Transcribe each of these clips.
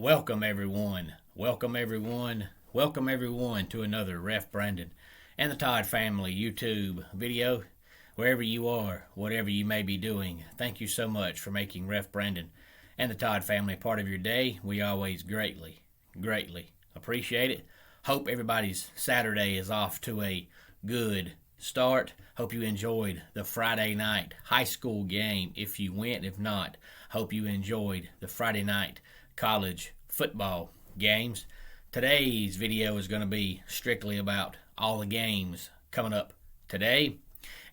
Welcome everyone. Welcome everyone. Welcome everyone to another Ref Brandon and the Todd Family YouTube video. Wherever you are, whatever you may be doing, thank you so much for making Ref Brandon and the Todd Family a part of your day. We always greatly appreciate it. Hope everybody's Saturday is off to a good start. Hope you enjoyed the Friday night high school game if you went. If not, hope you enjoyed the Friday night college football games. Today's video is going to be strictly about all the games coming up today.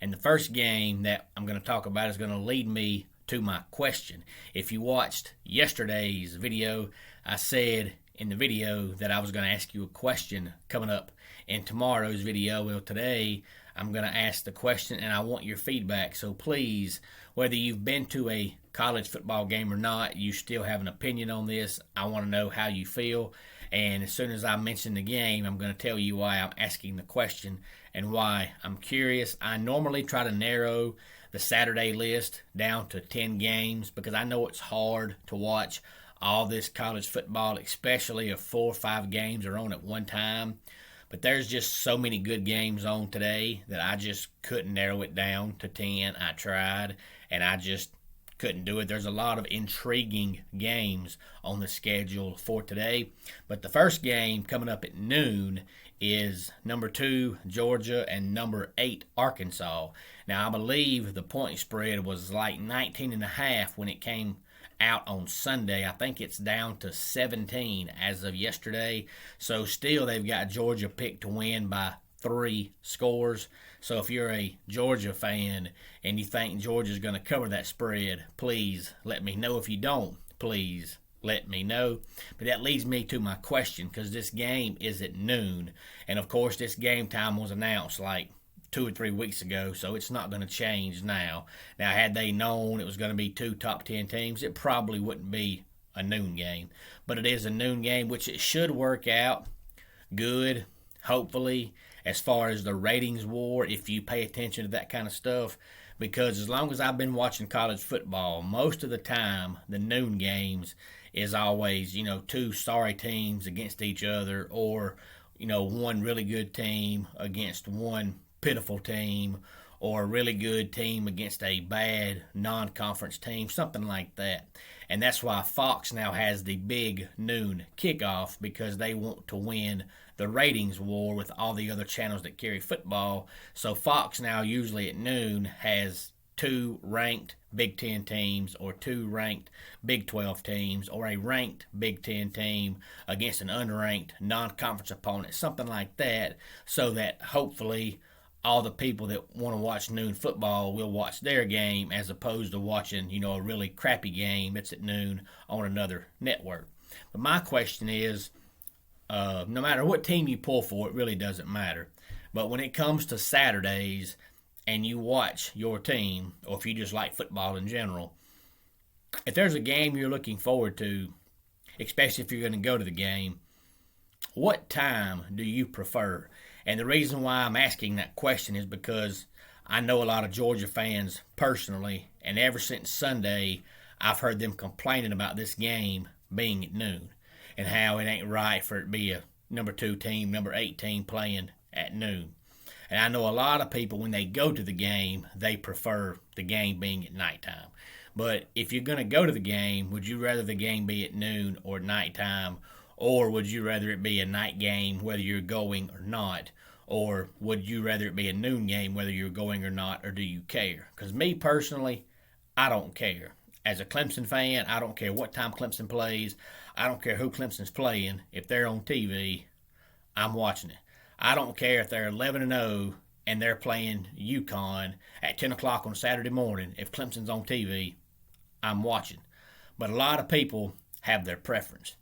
And the first game that I'm going to talk about is going to lead me to my question. If you watched yesterday's video, I said in the video that I was going to ask you a question coming up in tomorrow's video. Well, today I'm going to ask the question and I want your feedback. So please, whether you've been to a college football game or not, you still have an opinion on this. I want to know how you feel. And as soon as I mention the game, I'm going to tell you why I'm asking the question and why I'm curious. I normally try to narrow the Saturday list down to 10 games because I know it's hard to watch all this college football, especially if 4 or 5 games are on at one time. But there's just so many good games on today that I just couldn't narrow it down to 10. I tried, and I just couldn't do it. There's a lot of intriguing games on the schedule for today. But the first game coming up at noon is number 2 Georgia and number 8 Arkansas. Now, I believe the point spread was like 19.5 when it came out on Sunday. I think it's down to 17 as of yesterday. So still they've got Georgia picked to win by 3 scores. So if you're a Georgia fan and you think Georgia's going to cover that spread, please let me know. If you don't, please let me know. But that leads me to my question, because this game is at noon. And of course this game time was announced like 2 or 3 weeks ago, so it's not going to change now. Now, had they known it was going to be 2 top 10 teams, it probably wouldn't be a noon game. But it is a noon game, which it should work out good, hopefully, as far as the ratings war, if you pay attention to that kind of stuff. Because as long as I've been watching college football, most of the time, the noon games is always, 2 sorry teams against each other, or, one really good team against one pitiful team, or a really good team against a bad non-conference team, something like that. And that's why Fox now has the big noon kickoff, because they want to win the ratings war with all the other channels that carry football. So Fox now usually at noon has 2 ranked Big Ten teams, or 2 ranked Big 12 teams, or a ranked Big Ten team against an unranked non-conference opponent, something like that, so that hopefully all the people that want to watch noon football will watch their game, as opposed to watching, a really crappy game that's at noon on another network. But my question is, no matter what team you pull for, it really doesn't matter. But when it comes to Saturdays and you watch your team, or if you just like football in general, if there's a game you're looking forward to, especially if you're going to go to the game, what time do you prefer? And the reason why I'm asking that question is because I know a lot of Georgia fans personally, and ever since Sunday, I've heard them complaining about this game being at noon and how it ain't right for it to be a number 2 team, number 8 team playing at noon. And I know a lot of people, when they go to the game, they prefer the game being at nighttime. But if you're going to go to the game, would you rather the game be at noon or at nighttime? Or would you rather it be a night game whether you're going or not? Or would you rather it be a noon game whether you're going or not, or do you care? Because me personally, I don't care. As a Clemson fan, I don't care what time Clemson plays. I don't care who Clemson's playing. If they're on TV, I'm watching it. I don't care if they're 11-0 and they're playing UConn at 10 o'clock on Saturday morning. If Clemson's on TV, I'm watching. But a lot of people have their preference.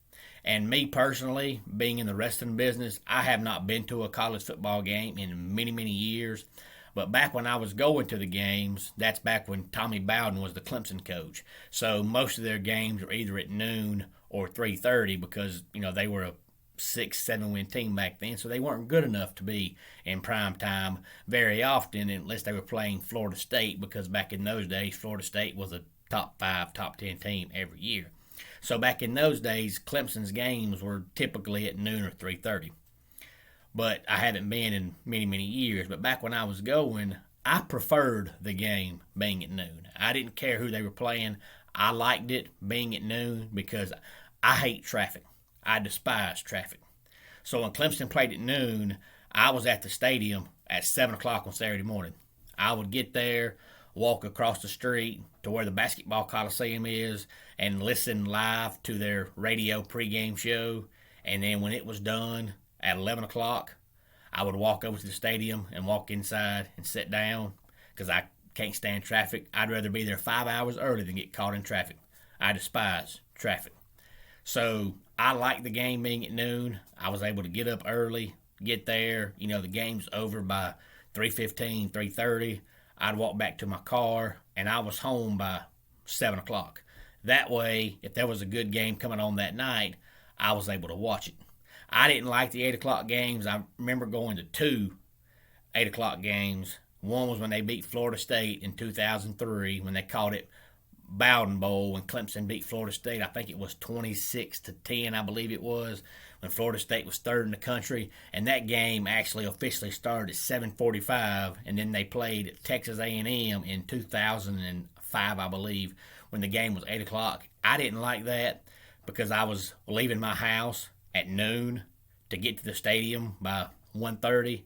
And me personally, being in the wrestling business, I have not been to a college football game in many, many years. But back when I was going to the games, that's back when Tommy Bowden was the Clemson coach. So most of their games were either at noon or 3:30, because, they were a 6-7 win team back then. So they weren't good enough to be in prime time very often, unless they were playing Florida State, because back in those days, Florida State was a top 5, top 10 team every year. So back in those days, Clemson's games were typically at noon or 3:30. But I haven't been in many, many years. But back when I was going, I preferred the game being at noon. I didn't care who they were playing. I liked it being at noon because I hate traffic. I despise traffic. So when Clemson played at noon, I was at the stadium at 7 o'clock on Saturday morning. I would get there, walk across the street to where the basketball coliseum is, and listen live to their radio pregame show. And then when it was done at 11 o'clock, I would walk over to the stadium and walk inside and sit down because I can't stand traffic. I'd rather be there 5 hours early than get caught in traffic. I despise traffic. So I like the game being at noon. I was able to get up early, get there. The game's over by 3:15, 3:30. I'd walk back to my car, and I was home by 7 o'clock. That way, if there was a good game coming on that night, I was able to watch it. I didn't like the 8 o'clock games. I remember going to two 8 o'clock games. One was when they beat Florida State in 2003 when they called it Bowden Bowl when Clemson beat Florida State. I think it was 26-10, I believe it was, when Florida State was third in the country. And that game actually officially started at 7:45, and then they played Texas A&M in 2005, I believe, when the game was 8 o'clock. I didn't like that because I was leaving my house at noon to get to the stadium by 1:30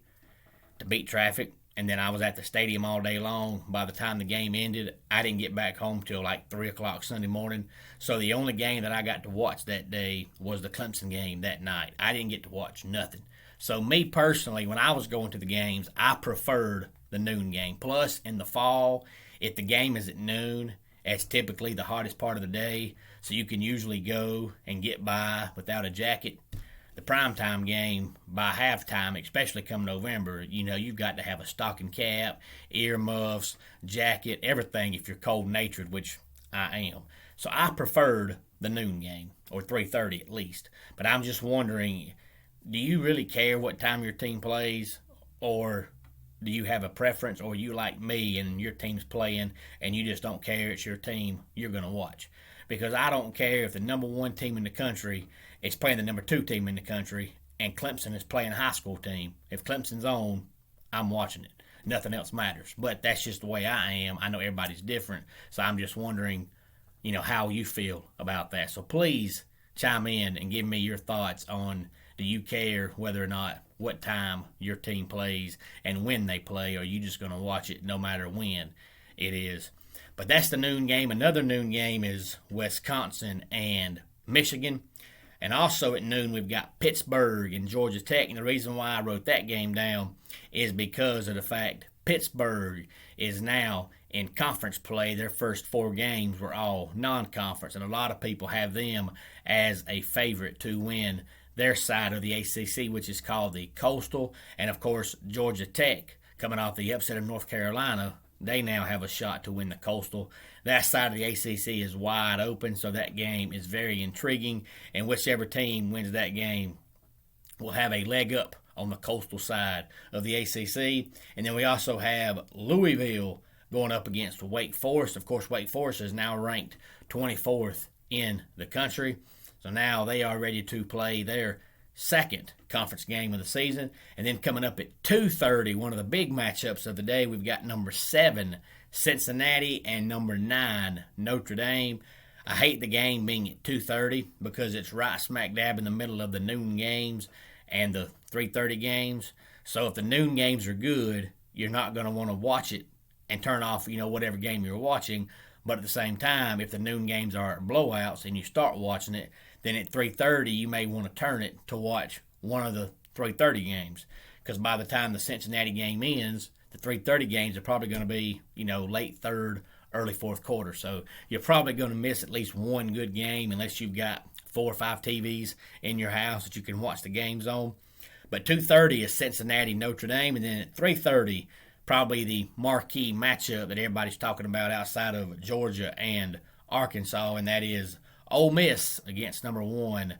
to beat traffic. And then I was at the stadium all day long. By the time the game ended, I didn't get back home till like 3 o'clock Sunday morning. So the only game that I got to watch that day was the Clemson game that night. I didn't get to watch nothing. So me personally, when I was going to the games, I preferred the noon game. Plus, in the fall, if the game is at noon, it's typically the hottest part of the day. So you can usually go and get by without a jacket. The primetime game by halftime, especially come November, you've got to have a stocking cap, earmuffs, jacket, everything if you're cold-natured, which I am. So I preferred the noon game, or 3:30 at least. But I'm just wondering, do you really care what time your team plays, or do you have a preference, or you like me and your team's playing and you just don't care, it's your team you're going to watch? Because I don't care if the number one team in the country is playing the number two team in the country and Clemson is playing a high school team. If Clemson's on, I'm watching it. Nothing else matters. But that's just the way I am. I know everybody's different, so I'm just wondering, how you feel about that. So please chime in and give me your thoughts on, do you care whether or not what time your team plays and when they play, or are you just going to watch it no matter when it is? But that's the noon game. Another noon game is Wisconsin and Michigan. And also at noon, we've got Pittsburgh and Georgia Tech. And the reason why I wrote that game down is because of the fact Pittsburgh is now in conference play. Their first four games were all non-conference, and a lot of people have them as a favorite to win their side of the ACC, which is called the Coastal. And, of course, Georgia Tech, coming off the upset of North Carolina, they now have a shot to win the Coastal. That side of the ACC is wide open, so that game is very intriguing. And whichever team wins that game will have a leg up on the Coastal side of the ACC. And then we also have Louisville going up against Wake Forest. Of course, Wake Forest is now ranked 24th in the country. So now they are ready to play their second conference game of the season. And then coming up at 2:30, one of the big matchups of the day, we've got number 7 Cincinnati and number 9 Notre Dame. I hate the game being at 2:30 because it's right smack dab in the middle of the noon games and the 3:30 games. So if the noon games are good, you're not going to want to watch it and turn off, whatever game you're watching. But at the same time, if the noon games are blowouts and you start watching it, then at 3:30 you may want to turn it to watch one of the 3:30 games. Because by the time the Cincinnati game ends, the 3:30 games are probably going to be, late third, early fourth quarter. So you're probably going to miss at least one good game unless you've got 4 or 5 TVs in your house that you can watch the games on. But 2:30 is Cincinnati, Notre Dame, and then at 3:30, probably the marquee matchup that everybody's talking about outside of Georgia and Arkansas, and that is Ole Miss against number 1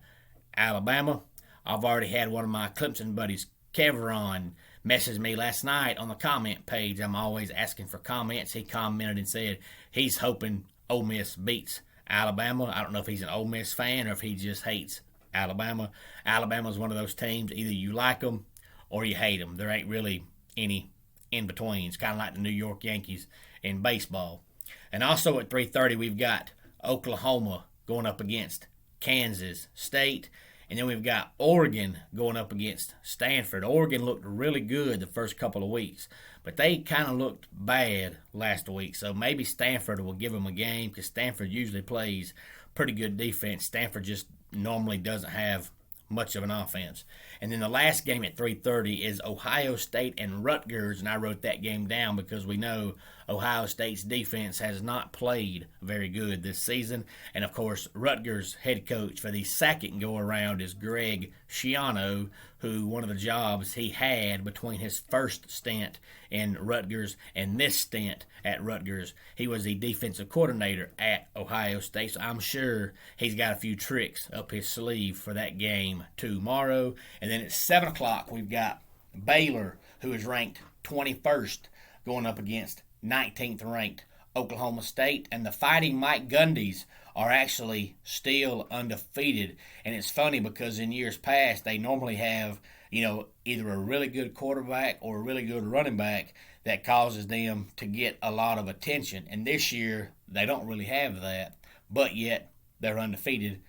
Alabama. I've already had one of my Clemson buddies, Kevron, message me last night on the comment page. I'm always asking for comments. He commented and said he's hoping Ole Miss beats Alabama. I don't know if he's an Ole Miss fan or if he just hates Alabama. Alabama's one of those teams, either you like them or you hate them. There ain't really any in between. It's kind of like the New York Yankees in baseball. And also at 3:30, we've got Oklahoma going up against Kansas State. And then we've got Oregon going up against Stanford. Oregon looked really good the first couple of weeks, but they kind of looked bad last week. So maybe Stanford will give them a game because Stanford usually plays pretty good defense. Stanford just normally doesn't have much of an offense. And then the last game at 3:30 is Ohio State and Rutgers, and I wrote that game down because we know Ohio State's defense has not played very good this season. And of course, Rutgers head coach for the second go around is Greg Schiano, who one of the jobs he had between his first stint in Rutgers and this stint at Rutgers, he was the defensive coordinator at Ohio State. So I'm sure he's got a few tricks up his sleeve for that game tomorrow. And then at 7 o'clock, we've got Baylor, who is ranked 21st, going up against 19th ranked Oklahoma State. And the Fighting Mike Gundys are actually still undefeated. And it's funny because in years past, they normally have, either a really good quarterback or a really good running back that causes them to get a lot of attention. And this year, they don't really have that, but yet they're undefeated,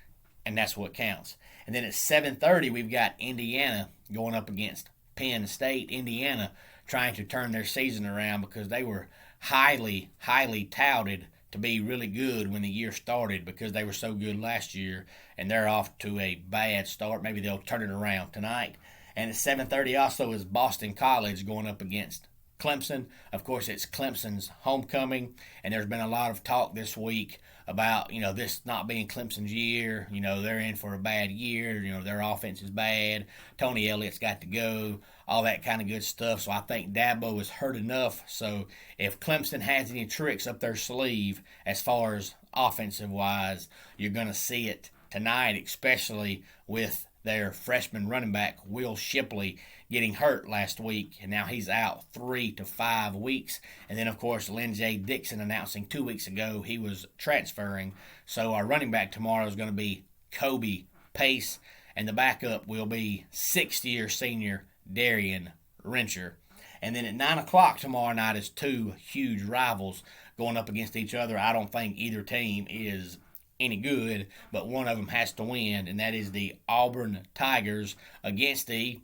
and that's what counts. And then at 7:30, we've got Indiana going up against Penn State. Indiana trying to turn their season around because they were highly, highly touted to be really good when the year started because they were so good last year, and they're off to a bad start. Maybe they'll turn it around tonight. And at 7:30 also is Boston College going up against Clemson. Of course, it's Clemson's homecoming, and there's been a lot of talk this week about, this not being Clemson's year. They're in for a bad year. Their offense is bad. Tony Elliott's got to go, all that kind of good stuff. So I think Dabo is hurt enough. So if Clemson has any tricks up their sleeve as far as offensive-wise, you're going to see it tonight, especially with their freshman running back, Will Shipley, getting hurt last week, and now he's out 3 to 5 weeks. And then, of course, Lynn J. Dixon announcing 2 weeks ago he was transferring. So our running back tomorrow is going to be Kobe Pace, and the backup will be sixth-year senior Darian Rencher. And then at 9 o'clock tomorrow night is two huge rivals going up against each other. I don't think either team is any good, but one of them has to win, and that is the Auburn Tigers against the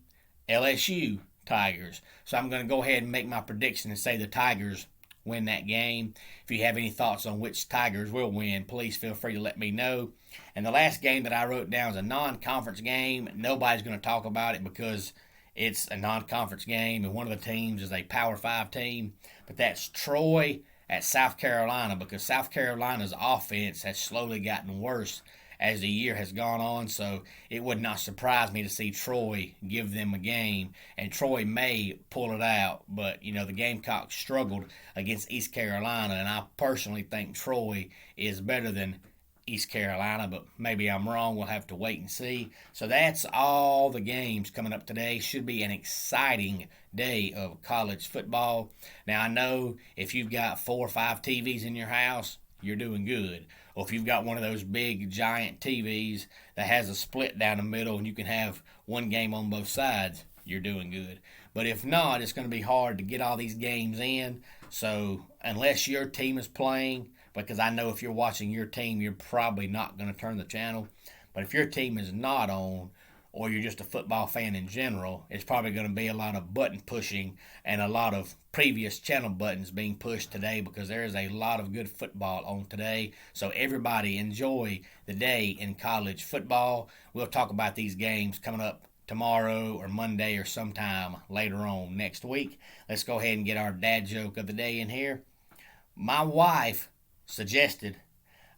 LSU Tigers. So I'm going to go ahead and make my prediction and say the Tigers win that game. If you have any thoughts on which Tigers will win, please feel free to let me know. And the last game that I wrote down is a non-conference game. Nobody's going to talk about it because it's a non-conference game, and one of the teams is a Power 5 team, but that's Troy at South Carolina, because South Carolina's offense has slowly gotten worse as the year has gone on, so it would not surprise me to see Troy give them a game, and Troy may pull it out, but, the Gamecocks struggled against East Carolina, and I personally think Troy is better than East Carolina, but maybe I'm wrong. We'll have to wait and see. So that's all the games coming up today. Should be an exciting day of college football. Now, I know if you've got 4 or 5 TVs in your house, you're doing good. Or if you've got one of those big, giant TVs that has a split down the middle and you can have one game on both sides, you're doing good. But if not, it's going to be hard to get all these games in. So unless your team is playing, because I know if you're watching your team, you're probably not going to turn the channel. But if your team is not on, or you're just a football fan in general, it's probably going to be a lot of button pushing and a lot of previous channel buttons being pushed today, because there is a lot of good football on today. So everybody enjoy the day in college football. We'll talk about these games coming up tomorrow or Monday or sometime later on next week. Let's go ahead and get our dad joke of the day in here. My wife suggested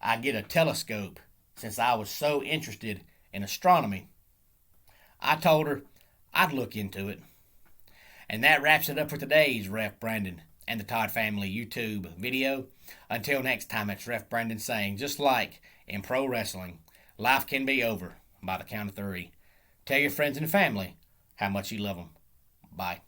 I get a telescope since I was so interested in astronomy. I told her I'd look into it. And that wraps it up for today's Ref Brandon and the Todd Family YouTube video. Until next time, it's Ref Brandon saying, just like in pro wrestling, life can be over by the count of 3. Tell your friends and family how much you love them. Bye.